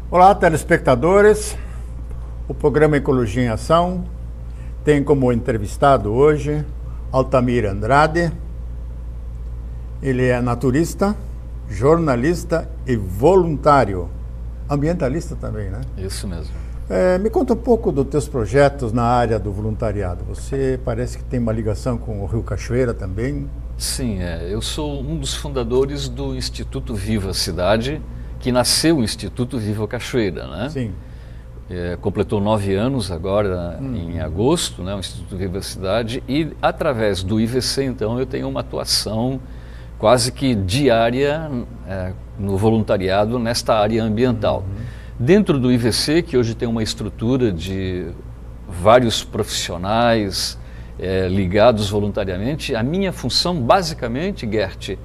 Olá, telespectadores. O programa Ecologia em Ação tem como entrevistado hoje Altamir Andrade. Ele é naturista, jornalista e voluntário. Ambientalista também, né? Isso mesmo. Me conta um pouco dos teus projetos na área do voluntariado. Você parece que tem uma ligação com o Rio Cachoeira também. Sim, eu sou um dos fundadores do Instituto Viva Cidade, que nasceu o Instituto Viva Cachoeira, né? Sim. Completou 9 anos agora em agosto, né, o Instituto Viva Cidade, e através do IVC, então, eu tenho uma atuação quase que diária no voluntariado nesta área ambiental. Dentro do IVC, que hoje tem uma estrutura de vários profissionais ligados voluntariamente, a minha função, basicamente, Gert,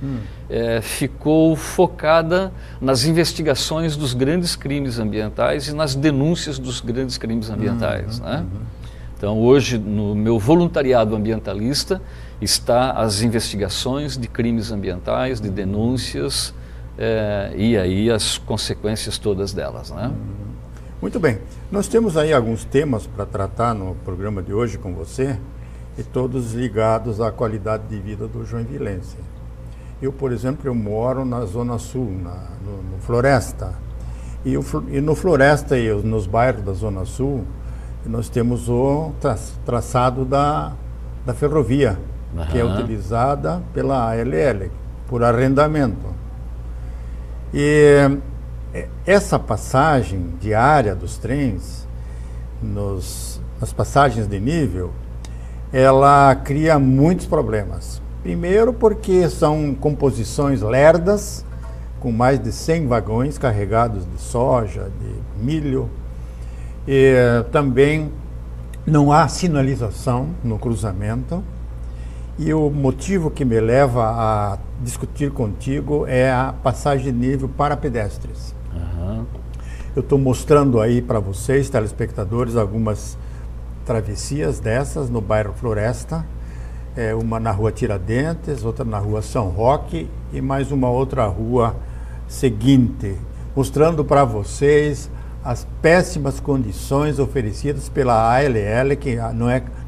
ficou focada nas investigações dos grandes crimes ambientais e nas denúncias dos grandes crimes ambientais, né? Então, hoje, no meu voluntariado ambientalista, está as investigações de crimes ambientais, de denúncias, e aí as consequências todas delas, né? Muito bem. Nós temos aí alguns temas para tratar no programa de hoje com você, e todos ligados à qualidade de vida do joinvilense. Eu, por exemplo, eu moro na Zona Sul, no Floresta. E no Floresta e nos bairros da Zona Sul, nós temos o traçado da ferrovia, que é utilizada pela ALL, por arrendamento. E essa passagem diária dos trens, nas passagens de nível, ela cria muitos problemas. Primeiro porque são composições lerdas, com mais de 100 vagões carregados de soja, de milho. E também não há sinalização no cruzamento. E o motivo que me leva a discutir contigo é a passagem de nível para pedestres. Eu estou mostrando aí para vocês, telespectadores, algumas travessias dessas no bairro Floresta, uma na rua Tiradentes, outra na rua São Roque e mais uma outra rua seguinte, mostrando para vocês as péssimas condições oferecidas pela ALL, que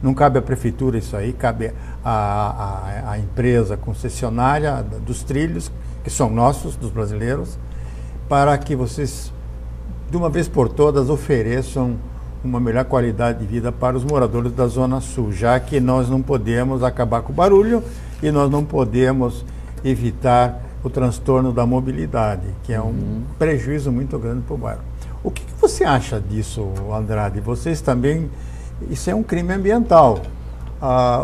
não cabe à prefeitura isso aí, cabe à empresa concessionária dos trilhos, que são nossos, dos brasileiros, para que vocês, de uma vez por todas, ofereçam uma melhor qualidade de vida para os moradores da Zona Sul, já que nós não podemos acabar com o barulho e nós não podemos evitar o transtorno da mobilidade, que é um prejuízo muito grande para o bairro. O que você acha disso, Andrade? Vocês também, isso é um crime ambiental. A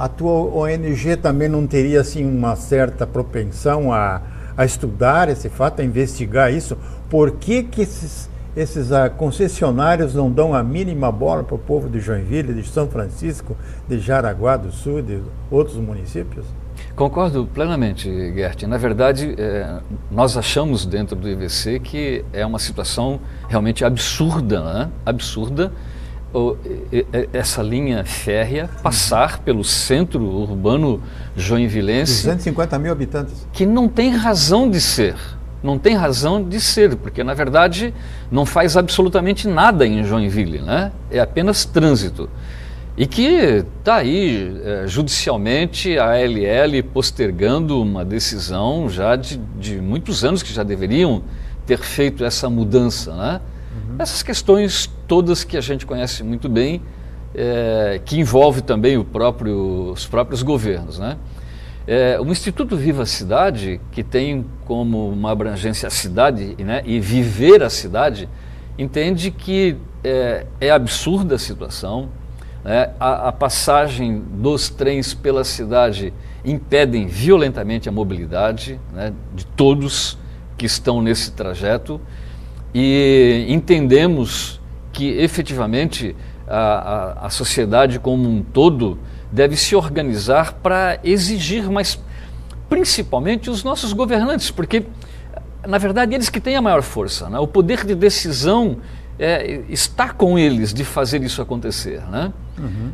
tua ONG também não teria assim uma certa propensão a estudar esse fato, a investigar isso? Por que esses concessionários não dão a mínima bola para o povo de Joinville, de São Francisco, de Jaraguá do Sul, de outros municípios? Concordo plenamente, Gert. Na verdade, nós achamos dentro do IVC que é uma situação realmente absurda, né? Absurda, essa linha férrea passar pelo centro urbano joinvilense. 250 mil habitantes. Que não tem razão de ser. Não tem razão de ser, porque na verdade não faz absolutamente nada em Joinville, né? É apenas trânsito. E que está aí judicialmente a ALL postergando uma decisão já de muitos anos que já deveriam ter feito essa mudança, né? Essas questões todas que a gente conhece muito bem, que envolve também os próprios governos, né? O Instituto Viva Cidade, que tem como uma abrangência a cidade, né, e viver a cidade, entende que é absurda a situação, né? A passagem dos trens pela cidade impedem violentamente a mobilidade, né, de todos que estão nesse trajeto, e entendemos que efetivamente a sociedade como um todo deve se organizar para exigir, mas principalmente os nossos governantes, porque na verdade eles que têm a maior força, né? O poder de decisão está com eles de fazer isso acontecer, né?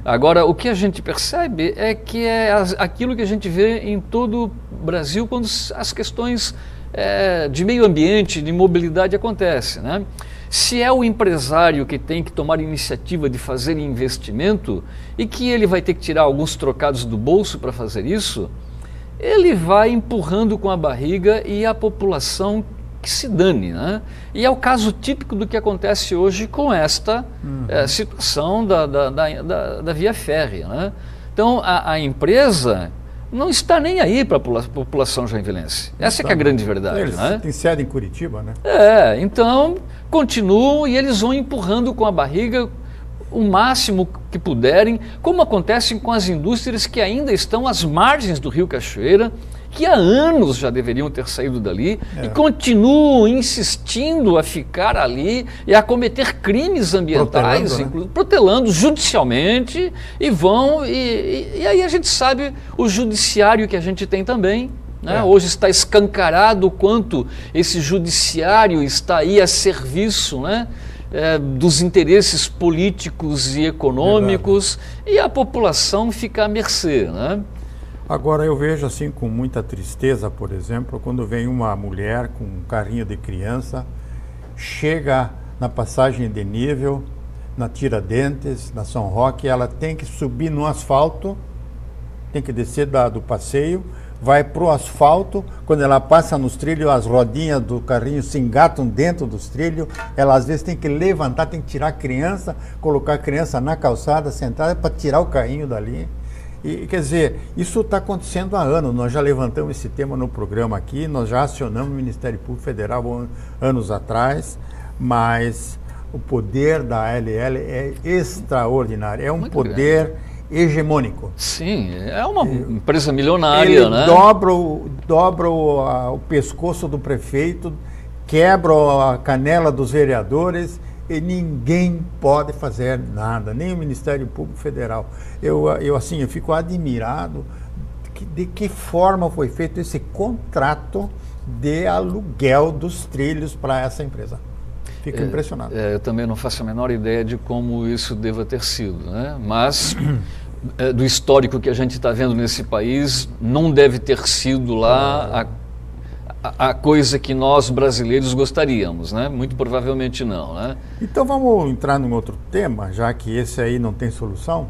Agora, o que a gente percebe é que é aquilo que a gente vê em todo o Brasil quando as questões de meio ambiente, de mobilidade acontece, né? Se é o empresário que tem que tomar iniciativa de fazer investimento e que ele vai ter que tirar alguns trocados do bolso para fazer isso, ele vai empurrando com a barriga e a população que se dane, né? E é o caso típico do que acontece hoje com esta situação da via férrea, né? Então a empresa não está nem aí para a população joinvilense. Essa é que é a grande verdade. Eles têm sede em Curitiba, né? Então continuam e eles vão empurrando com a barriga o máximo que puderem, como acontece com as indústrias que ainda estão às margens do Rio Cachoeira, que há anos já deveriam ter saído dali e continuam insistindo a ficar ali e a cometer crimes ambientais, protelando judicialmente, e vão, e aí a gente sabe o judiciário que a gente tem também, né? Hoje está escancarado o quanto esse judiciário está aí a serviço, né? Dos interesses políticos e econômicos, e a população fica à mercê, né? Agora eu vejo assim com muita tristeza, por exemplo, quando vem uma mulher com um carrinho de criança, chega na passagem de nível, na Tiradentes, na São Roque, ela tem que subir no asfalto, tem que descer do passeio, vai para o asfalto, quando ela passa nos trilhos, as rodinhas do carrinho se engatam dentro dos trilhos, ela às vezes tem que levantar, tem que tirar a criança, colocar a criança na calçada, sentada, para tirar o carrinho dali. E, quer dizer, isso está acontecendo há anos, nós já levantamos esse tema no programa aqui, nós já acionamos o Ministério Público Federal anos atrás, mas o poder da ALL é extraordinário, é um muito poder grande, hegemônico. Sim, é uma empresa milionária, ele, né? dobra o pescoço do prefeito, quebra a canela dos vereadores, e ninguém pode fazer nada, nem o Ministério Público Federal. Eu fico admirado de que forma foi feito esse contrato de aluguel dos trilhos para essa empresa. Fico impressionado. Eu também não faço a menor ideia de como isso deva ter sido, né? Mas do histórico que a gente está vendo nesse país, não deve ter sido lá a coisa que nós brasileiros gostaríamos, né? Muito provavelmente não, né? Então vamos entrar num outro tema, já que esse aí não tem solução?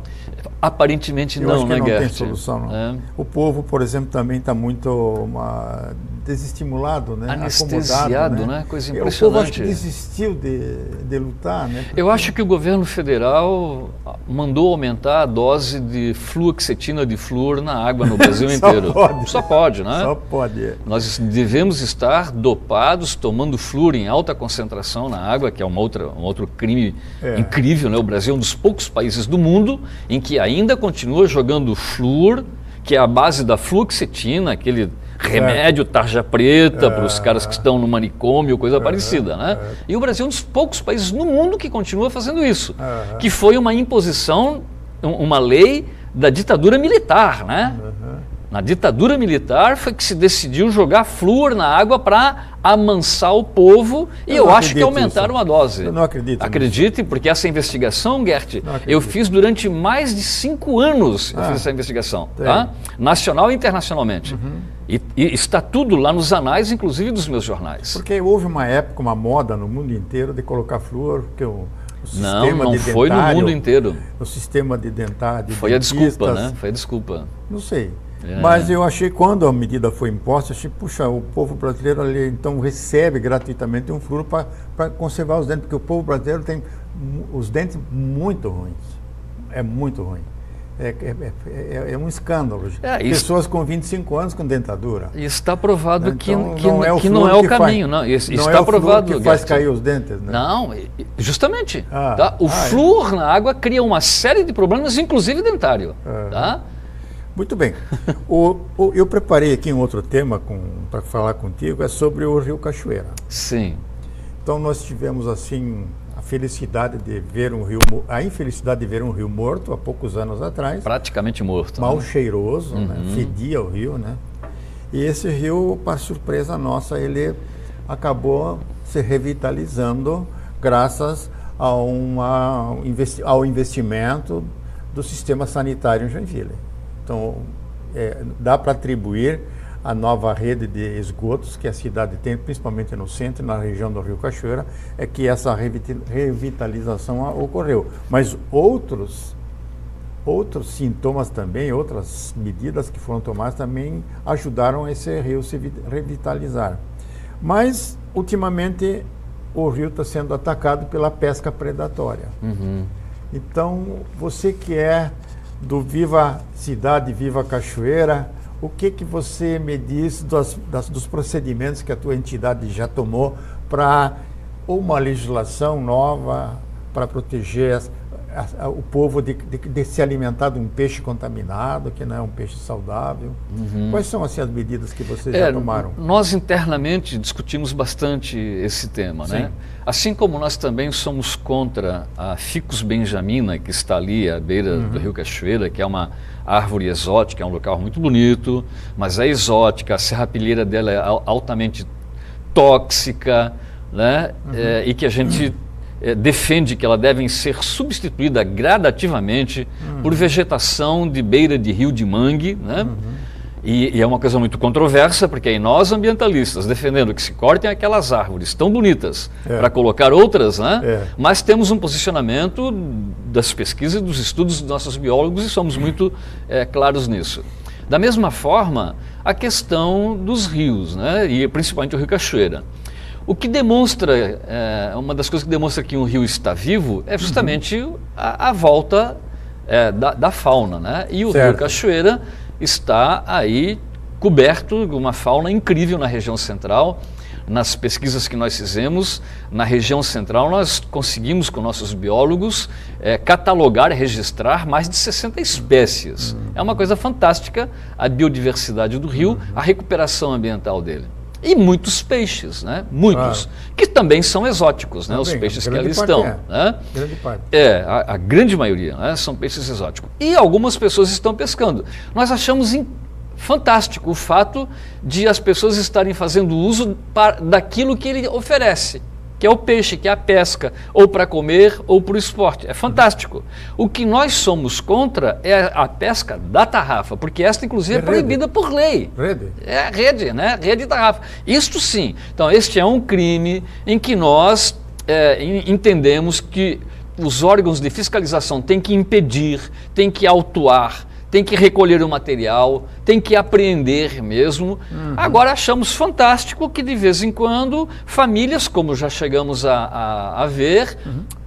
Aparentemente Eu não, acho que né, não Gert? tem solução, não. O povo, por exemplo, também está muito desestimulado, né? Anestesiado, né? Coisa impressionante. O povo acho que desistiu de lutar, né? Porque eu acho que o governo federal mandou aumentar a dose de fluoxetina de flúor na água no Brasil inteiro. Só pode, né? Só pode. Nós devemos estar dopados, tomando flúor em alta concentração na água, que é um outro crime incrível, né? O Brasil é um dos poucos países do mundo em que ainda continua jogando flúor, que é a base da fluoxetina, aquele remédio tarja preta para os caras que estão no manicômio, coisa parecida, né? E o Brasil é um dos poucos países no mundo que continua fazendo isso, que foi uma imposição, uma lei da ditadura militar, né? Na ditadura militar foi que se decidiu jogar flúor na água para amansar o povo, e eu acho que aumentaram a dose. Eu não acredito. Acredite, porque essa investigação, Gert, eu fiz durante mais de 5 anos, eu fiz essa investigação, tá? Nacional e internacionalmente. E está tudo lá nos anais, inclusive dos meus jornais. Porque houve uma época, uma moda no mundo inteiro de colocar flúor, porque não foi no mundo inteiro. O sistema de dentário. Foi a desculpa, né? Foi a desculpa. Não sei. Mas eu achei, quando a medida foi imposta, achei, puxa, o povo brasileiro ali, então recebe gratuitamente um flúor para conservar os dentes, porque o povo brasileiro tem os dentes muito ruins. É muito ruim. É um escândalo. Pessoas com 25 anos com dentadura. E está provado então, que não é o caminho. Não, está provado que faz cair os dentes, né? Não, justamente. O flúor na água cria uma série de problemas, inclusive dentário. Tá? Muito bem. Eu preparei aqui um outro tema para falar contigo, é sobre o Rio Cachoeira. Sim. Então nós tivemos assim a felicidade de ver a infelicidade de ver um rio morto há poucos anos atrás. Praticamente morto. Mal cheiroso, né? Fedia o rio, né? E esse rio, para surpresa nossa, ele acabou se revitalizando graças ao investimento do sistema sanitário em Joinville. Então, dá para atribuir a nova rede de esgotos que a cidade tem, principalmente no centro, na região do Rio Cachoeira, é que essa revitalização ocorreu. Mas outros sintomas também, outras medidas que foram tomadas também ajudaram esse rio se revitalizar. Mas, ultimamente, o rio está sendo atacado pela pesca predatória. Então, você que é do Viva Cidade, Viva Cachoeira, o que você me diz dos procedimentos que a tua entidade já tomou para uma legislação nova para proteger o povo de se alimentar de um peixe contaminado, que não é um peixe saudável? Quais são assim, as medidas que vocês já tomaram? Nós internamente discutimos bastante esse tema, né? Assim como nós também somos contra a Ficus benjamina, que está ali à beira do Rio Cachoeira, que é uma árvore exótica, é um local muito bonito, mas é exótica, a serrapilheira dela é altamente tóxica, né? E que a gente defende que ela deve ser substituída gradativamente por vegetação de beira de rio de mangue, né? E é uma coisa muito controversa, porque aí nós ambientalistas defendendo que se cortem aquelas árvores tão bonitas para colocar outras, né? Mas temos um posicionamento das pesquisas e dos estudos dos nossos biólogos e somos muito claros nisso. Da mesma forma, a questão dos rios, né? E principalmente o Rio Cachoeira. O que demonstra, uma das coisas que demonstra que um rio está vivo é justamente a volta da fauna, né? E o Rio Cachoeira está aí coberto de uma fauna incrível na região central. Nas pesquisas que nós fizemos, na região central, nós conseguimos, com nossos biólogos, catalogar e registrar mais de 60 espécies. É uma coisa fantástica a biodiversidade do rio, a recuperação ambiental dele. E muitos peixes, né? Muitos, que também são exóticos, né? Os peixes que ali estão. Né? Grande parte. A grande maioria, né? São peixes exóticos. E algumas pessoas estão pescando. Nós achamos fantástico o fato de as pessoas estarem fazendo uso daquilo que ele oferece, que é o peixe, que é a pesca, ou para comer ou para o esporte. É fantástico. O que nós somos contra é a pesca da tarrafa, porque esta, inclusive, é proibida por lei. Rede? É rede, né? Rede de tarrafa. Isto sim. Então, este é um crime em que nós entendemos que os órgãos de fiscalização têm que impedir, têm que autuar, tem que recolher o material, tem que apreender mesmo. Agora achamos fantástico que de vez em quando famílias, como já chegamos a ver,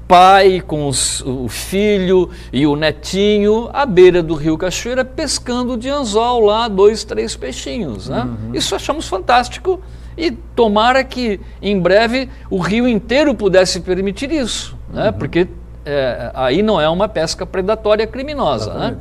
pai com o filho e o netinho à beira do Rio Cachoeira pescando de anzol lá, 2, 3 peixinhos, né? Isso achamos fantástico e tomara que em breve o rio inteiro pudesse permitir isso, né? Porque aí não é uma pesca predatória criminosa, né?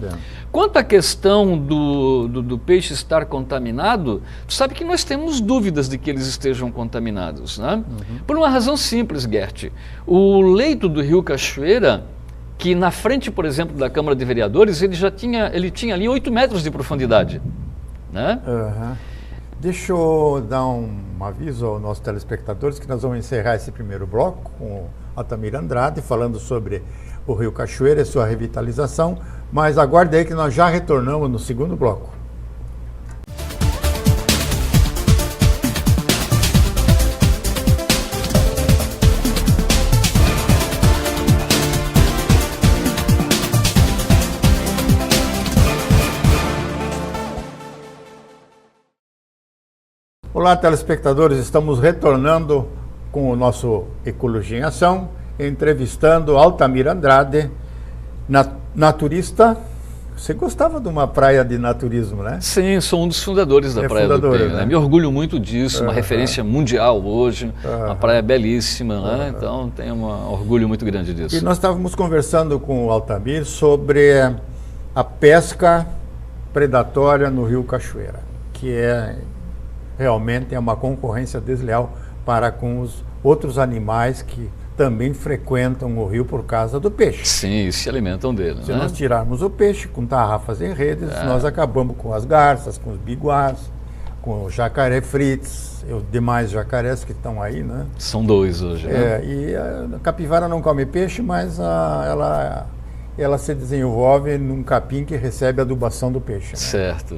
Quanto à questão do peixe estar contaminado, tu sabe que nós temos dúvidas de que eles estejam contaminados, né? Por uma razão simples, Gert. O leito do Rio Cachoeira, que na frente, por exemplo, da Câmara de Vereadores, ele tinha ali 8 metros de profundidade, né? Deixa eu dar um aviso aos nossos telespectadores que nós vamos encerrar esse primeiro bloco com o Altamir Andrade falando sobre o Rio Cachoeira e sua revitalização, mas aguarde aí que nós já retornamos no segundo bloco. Olá, telespectadores, estamos retornando com o nosso Ecologia em Ação, entrevistando Altamir Andrade, naturista. Você gostava de uma praia de naturismo, né? Sim, sou um dos fundadores da Praia do Penho, né? Me orgulho muito disso, uma referência mundial hoje, uma praia belíssima, né? Então tenho um orgulho muito grande disso. E nós estávamos conversando com o Altamir sobre a pesca predatória no Rio Cachoeira, que realmente é uma concorrência desleal para com os outros animais que também frequentam o rio por causa do peixe. Sim, se alimentam dele. Se nós tirarmos o peixe com tarrafas em redes, nós acabamos com as garças, com os biguás, com o jacaré frites, os demais jacarés que estão aí, né? São 2 hoje, né? E a capivara não come peixe, mas ela se desenvolve num capim que recebe a adubação do peixe, né? Certo.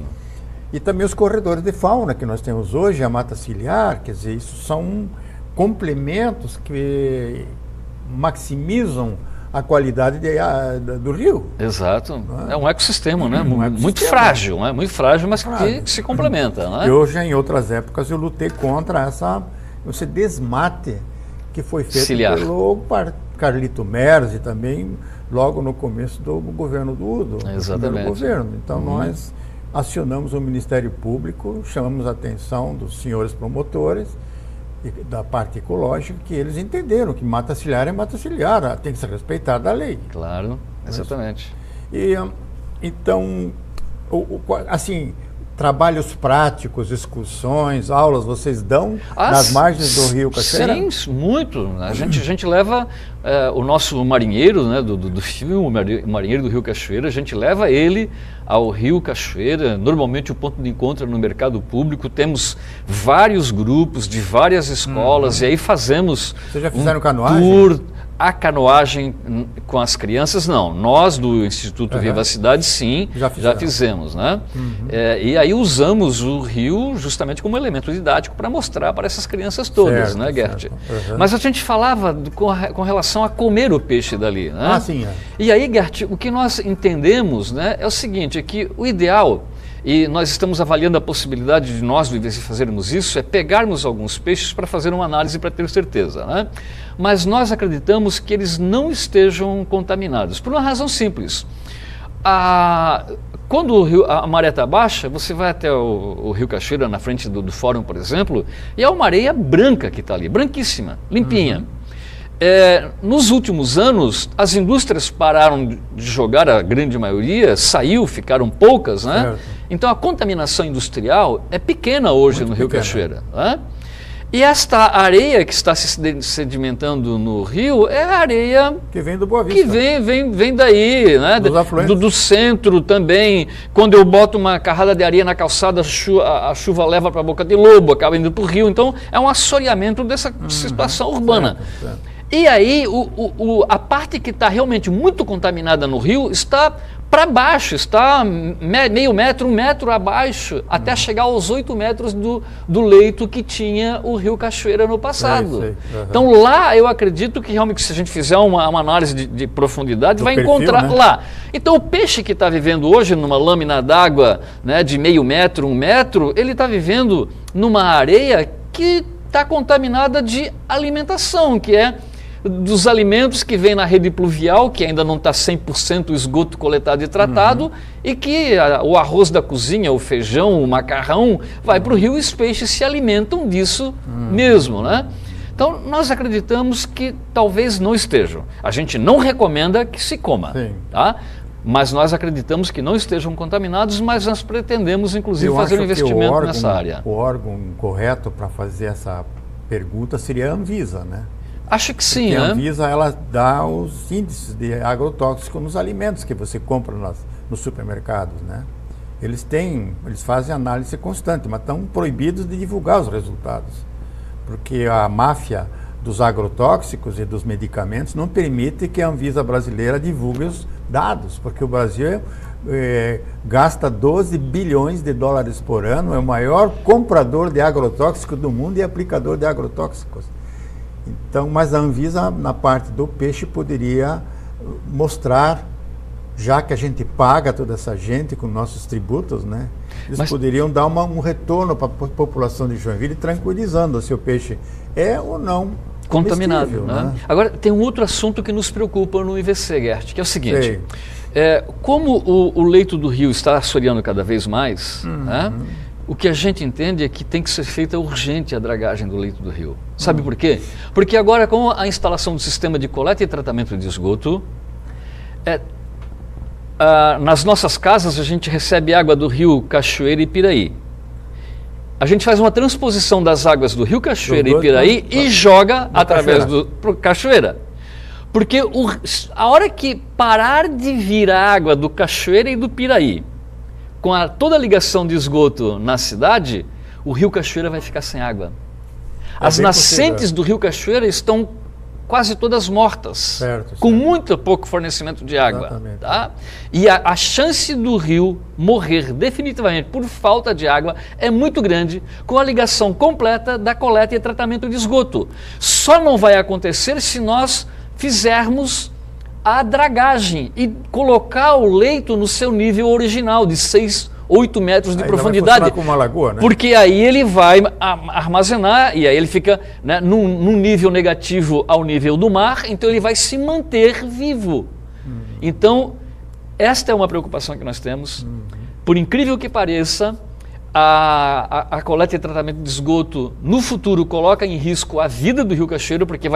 E também os corredores de fauna que nós temos hoje, a mata ciliar, quer dizer, isso são complementos que maximizam a qualidade do rio. Exato. É um ecossistema, né? Um Muito ecossistema. frágil, né? Muito frágil, mas que se complementa, né? E hoje, em outras épocas, eu lutei contra esse desmate que foi feito Ciliar. pelo Carlito Merz e também logo no começo do governo do Udo. Exatamente. Do primeiro governo. Então, nós acionamos o Ministério Público, chamamos a atenção dos senhores promotores e da parte ecológica, que eles entenderam que mata ciliar é mata ciliar, tem que ser respeitada a lei. Claro, exatamente. E, então, assim, trabalhos práticos, excursões, aulas, vocês dão nas margens do Rio Cachoeira? Sim, muito. A gente leva o nosso marinheiro, né, do filme, o marinheiro do Rio Cachoeira, a gente leva ele ao Rio Cachoeira. Normalmente o ponto de encontro é no mercado público, temos vários grupos de várias escolas e aí fazemos Vocês já fizeram canoagem? tour. A canoagem com as crianças, não. Nós do Instituto Viva a Cidade, sim, já fizemos, né? E aí usamos o rio justamente como elemento didático para mostrar para essas crianças todas, certo, né, Gert? Mas a gente falava com relação a comer o peixe dali, né? Sim. E aí, Gert, o que nós entendemos, né, é o seguinte, é que o ideal, e nós estamos avaliando a possibilidade de nós, do IVC, fazermos isso, é pegarmos alguns peixes para fazer uma análise para ter certeza, né? Mas nós acreditamos que eles não estejam contaminados, por uma razão simples. Quando a maré está baixa, você vai até o Rio Cachoeira, na frente do fórum, por exemplo, e é uma areia branca que está ali, branquíssima, limpinha. Nos últimos anos, as indústrias pararam de jogar, a grande maioria saiu, ficaram poucas, né? Certo. Então a contaminação industrial é pequena hoje Muito no Rio pequena. Cachoeira, né? E esta areia que está se sedimentando no rio é a areia Que vem do Boa Vista. que vem daí, né? Dos afluentes. Do centro também. Quando eu boto uma carrada de areia na calçada, a chuva leva para a Boca de Lobo, acaba indo para o rio. Então é um assoreamento dessa situação urbana. Certo. E aí a parte que está realmente muito contaminada no rio está para baixo, está meio metro, 1 metro abaixo, até chegar aos 8 metros do leito que tinha o Rio Cachoeira no passado. Sei. Então lá eu acredito que realmente se a gente fizer uma análise de profundidade, vai perfil, encontrar né? lá. Então o peixe que está vivendo hoje numa lâmina d'água, né, de meio metro, 1 metro, ele está vivendo numa areia que está contaminada de alimentação, que é dos alimentos que vem na rede pluvial, que ainda não está 100% o esgoto coletado e tratado, e que o arroz da cozinha, o feijão, o macarrão, vai para o rio e os peixes se alimentam disso mesmo, né? Então, nós acreditamos que talvez não estejam. A gente não recomenda que se coma, tá? Mas nós acreditamos que não estejam contaminados, mas nós pretendemos, inclusive, fazer um investimento nessa área. O órgão correto para fazer essa pergunta seria a Anvisa, né? Acho que sim, Porque né? a Anvisa, ela dá os índices de agrotóxico nos alimentos que você compra nos supermercados, né? Eles fazem análise constante, mas estão proibidos de divulgar os resultados, porque a máfia dos agrotóxicos e dos medicamentos não permite que a Anvisa brasileira divulgue os dados, porque o Brasil gasta 12 bilhões de dólares por ano, é o maior comprador de agrotóxicos do mundo e aplicador de agrotóxicos. Então, mas a Anvisa, na parte do peixe, poderia mostrar, já que a gente paga toda essa gente com nossos tributos, né? Eles poderiam dar um retorno para a população de Joinville, tranquilizando se o peixe é ou não contaminado, né? Agora, tem um outro assunto que nos preocupa no IVC, Gert, que é o seguinte. Como o leito do rio está assoreando cada vez mais, né? O que a gente entende é que tem que ser feita urgente a dragagem do leito do rio. Sabe por quê? Porque agora, com a instalação do sistema de coleta e tratamento de esgoto, nas nossas casas a gente recebe água do Rio Cachoeira e Piraí. A gente faz uma transposição das águas do Rio Cachoeira e Piraí e joga através do Cachoeira. Porque a hora que parar de vir a água do Cachoeira e do Piraí, com toda a ligação de esgoto na cidade, o Rio Cachoeira vai ficar sem água. As nascentes do Rio Cachoeira estão quase todas mortas, Certo, com certo. muito pouco fornecimento de água. Exatamente. Tá? E a chance do rio morrer definitivamente por falta de água é muito grande, com a ligação completa da coleta e tratamento de esgoto. Só não vai acontecer se nós fizermos a dragagem e colocar o leito no seu nível original, de 6, 8 metros de Aí profundidade. vai como uma lagoa, né? Porque aí ele vai armazenar e aí ele fica, né, num nível negativo ao nível do mar, então ele vai se manter vivo. Então, esta é uma preocupação que nós temos. Por incrível que pareça, a coleta e tratamento de esgoto no futuro coloca em risco a vida do Rio Cachoeiro, porque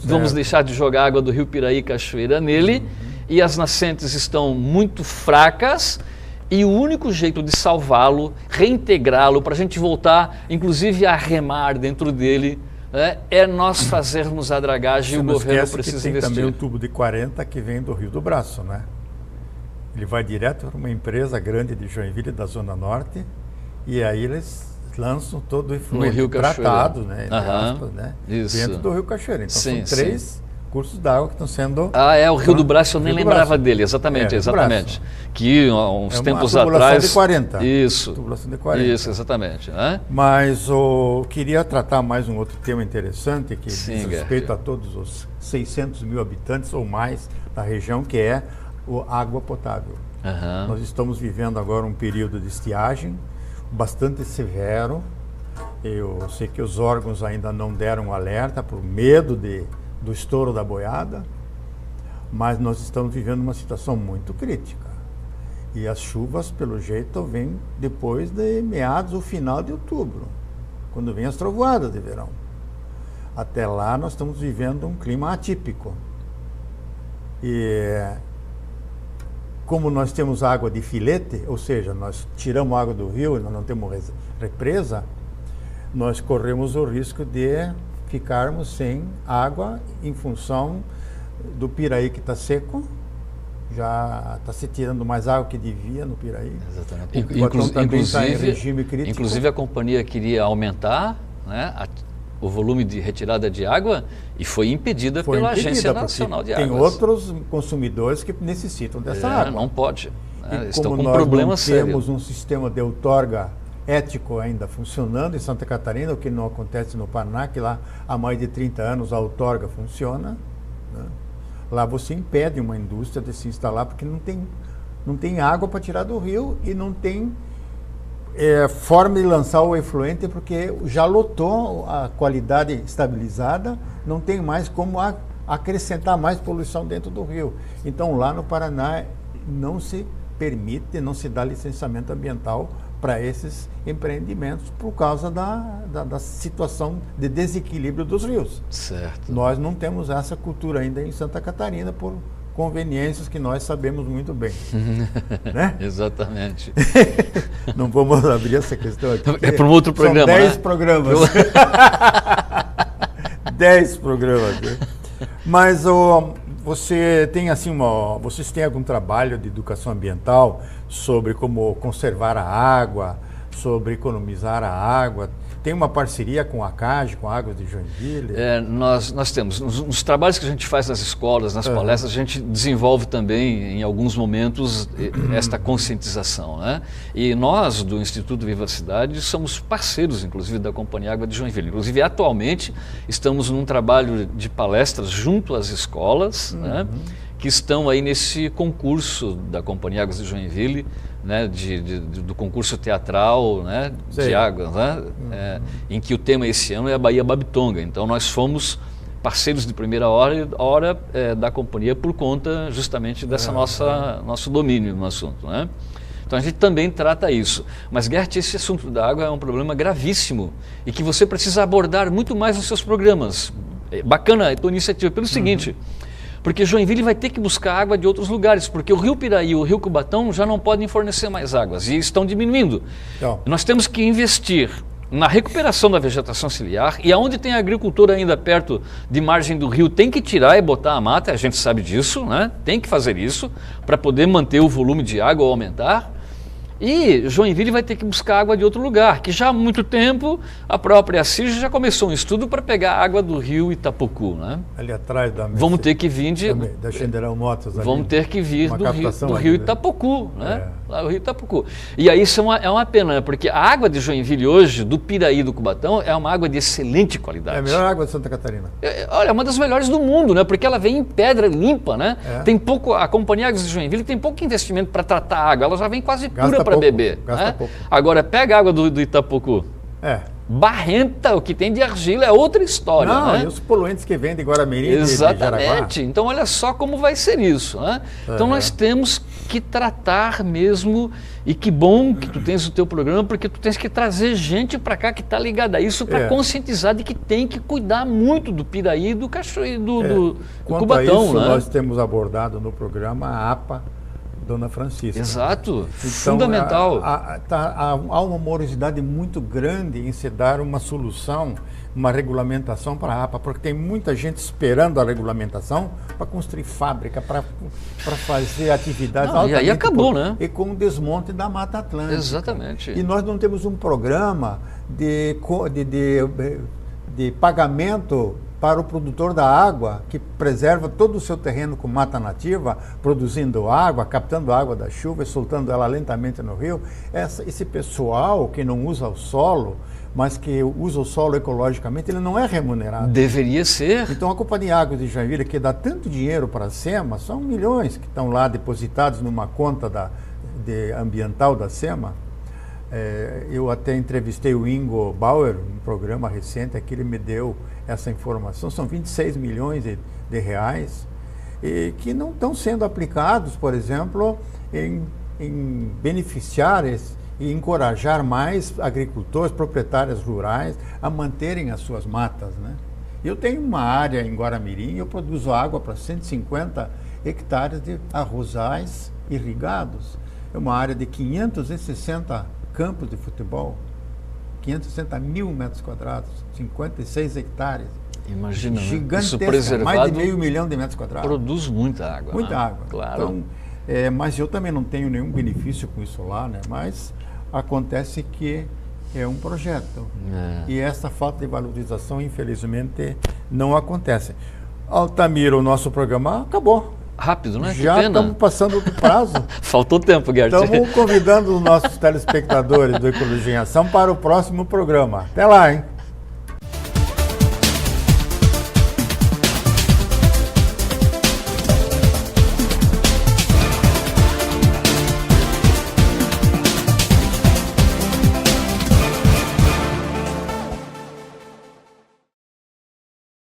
vamos deixar de jogar água do Rio Piraí e Cachoeira nele, e as nascentes estão muito fracas. E o único jeito de salvá-lo, reintegrá-lo, para a gente voltar, inclusive, a remar dentro dele, né, é nós fazermos a dragagem e o governo precisa tem investir. também um tubo de 40 que vem do Rio do Braço, né? Ele vai direto para uma empresa grande de Joinville, da Zona Norte, e aí eles lançam todo o efluente tratado, né, entre aspas, né, dentro do Rio Cachoeiro. Então são 3 cursos d'água que estão sendo... O Rio do Braço eu nem lembrava dele, exatamente. Que uns tempos atrás... De 40. Isso. Tubulação de 40. Isso, exatamente. Mas eu queria tratar mais um outro tema interessante, que diz respeito Gert, a todos os 600 mil habitantes ou mais da região, que é a água potável. Nós estamos vivendo agora um período de estiagem bastante severo. Eu sei que os órgãos ainda não deram alerta por medo do estouro da boiada, mas nós estamos vivendo uma situação muito crítica. E as chuvas, pelo jeito, vêm depois de meados ou final de outubro, quando vêm as trovoadas de verão. Até lá nós estamos vivendo um clima atípico. E como nós temos água de filete, ou seja, nós tiramos água do rio e nós não temos represa, nós corremos o risco de ficarmos sem água em função do Piraí que está seco, já está se tirando mais água que devia no Piraí. Exatamente. O Cubatão também está em regime crítico. Inclusive a companhia queria aumentar, né, o volume de retirada de água e foi impedida pela Agência Nacional de Águas. Tem outros consumidores que necessitam dessa água. Não pode. Estão com problemas sérios. Temos um sistema de outorga ético ainda funcionando em Santa Catarina, o que não acontece no Paraná, que lá há mais de 30 anos a outorga funciona, né? Lá você impede uma indústria de se instalar porque não tem água para tirar do rio e não tem forma de lançar o efluente porque já lotou a qualidade estabilizada, não tem mais como acrescentar mais poluição dentro do rio. Então lá no Paraná não se permite, não se dá licenciamento ambiental para esses empreendimentos por causa da situação de desequilíbrio dos rios. Certo. Nós não temos essa cultura ainda em Santa Catarina por conveniências que nós sabemos muito bem. Né? Exatamente. Não vamos abrir essa questão aqui. É para um outro programa. São 10 programas. 10 programas. Né? Mas você tem assim vocês têm algum trabalho de educação ambiental sobre como conservar a água, sobre economizar a água? Tem uma parceria com a CAGE, com a Águas de Joinville? Nós temos. Nos trabalhos que a gente faz nas escolas, nas palestras, a gente desenvolve também, em alguns momentos, esta conscientização. Né? E nós, do Instituto Viva a Cidade, somos parceiros, inclusive, da Companhia Água de Joinville. Inclusive, atualmente, estamos num trabalho de palestras junto às escolas, né, que estão aí nesse concurso da Companhia Águas de Joinville, né, do concurso teatral, né, de água, né, em que o tema esse ano é a Baía Babitonga. Então nós fomos parceiros de primeira hora da companhia por conta justamente dessa nosso domínio no assunto, né? Então a gente também trata isso. Mas, Gert, esse assunto da água é um problema gravíssimo e que você precisa abordar muito mais nos seus programas. Bacana a tua iniciativa pelo seguinte... Porque Joinville vai ter que buscar água de outros lugares, porque o Rio Piraí e o Rio Cubatão já não podem fornecer mais águas e estão diminuindo. Então, nós temos que investir na recuperação da vegetação ciliar e aonde tem agricultura ainda perto de margem do rio tem que tirar e botar a mata, a gente sabe disso, né? Tem que fazer isso para poder manter o volume de água ou aumentar. E Joinville vai ter que buscar água de outro lugar, que já há muito tempo a própria CIG já começou um estudo para pegar água do rio Itapocu, né? Ali atrás da vamos ter que vir da General Motors ali, vamos ter que vir do rio Itapocu, né? Lá o rio Itapocu. E aí isso é uma pena, né? Porque a água de Joinville hoje, do Piraí e do Cubatão, é uma água de excelente qualidade. É a melhor água de Santa Catarina. Olha, é uma das melhores do mundo, né? Porque ela vem em pedra limpa, né? Tem pouco, a Companhia Águas de Joinville tem pouco investimento para tratar a água, ela já vem quase pura para beber. Gasta né? pouco. Agora, pega a água do Itapocu. Barrenta, o que tem de argila é outra história. Não, né? E os poluentes que vêm de Guaramirim, exatamente. Então, olha só como vai ser isso. Né? Então, nós temos que tratar mesmo, e que bom que tu tens o teu programa, porque tu tens que trazer gente para cá que está ligada a isso para conscientizar de que tem que cuidar muito do Piraí e do Cachoeiro e do Cubatão. A isso, né? nós temos abordado no programa a APA Dona Francisca. Exato, então, fundamental. Há uma morosidade muito grande em se dar uma solução, uma regulamentação para a APA, porque tem muita gente esperando a regulamentação para construir fábrica, para fazer atividades e aí acabou, né? E com o desmonte da Mata Atlântica. Exatamente. E nós não temos um programa de pagamento para o produtor da água, que preserva todo o seu terreno com mata nativa, produzindo água, captando água da chuva e soltando ela lentamente no rio. Esse pessoal que não usa o solo, mas que usa o solo ecologicamente, ele não é remunerado. Deveria ser. Então a Companhia Águas de Joinville, que dá tanto dinheiro para a SEMA, são milhões que estão lá depositados numa conta ambiental da SEMA. Eu até entrevistei o Ingo Bauer, um programa recente, que ele me deu essa informação. São 26 milhões de reais que não estão sendo aplicados, por exemplo, em beneficiar e encorajar mais agricultores, proprietários rurais a manterem as suas matas, né? Eu tenho uma área em Guaramirim, eu produzo água para 150 hectares de arrozais irrigados. É uma área de 560 campos de futebol, 560 mil metros quadrados, 56 hectares. Imagina, gigantesca, isso preservado, mais de 500 mil de metros quadrados. Produz muita água. Muita água. Claro. Então, mas eu também não tenho nenhum benefício com isso lá, né? Mas acontece que é um projeto. E essa falta de valorização, infelizmente, não acontece. Altamira, o nosso programa acabou. Rápido, né? Já estamos passando do prazo. Faltou tempo, Gert. Estamos convidando os nossos telespectadores do Ecologia em Ação para o próximo programa. Até lá, hein?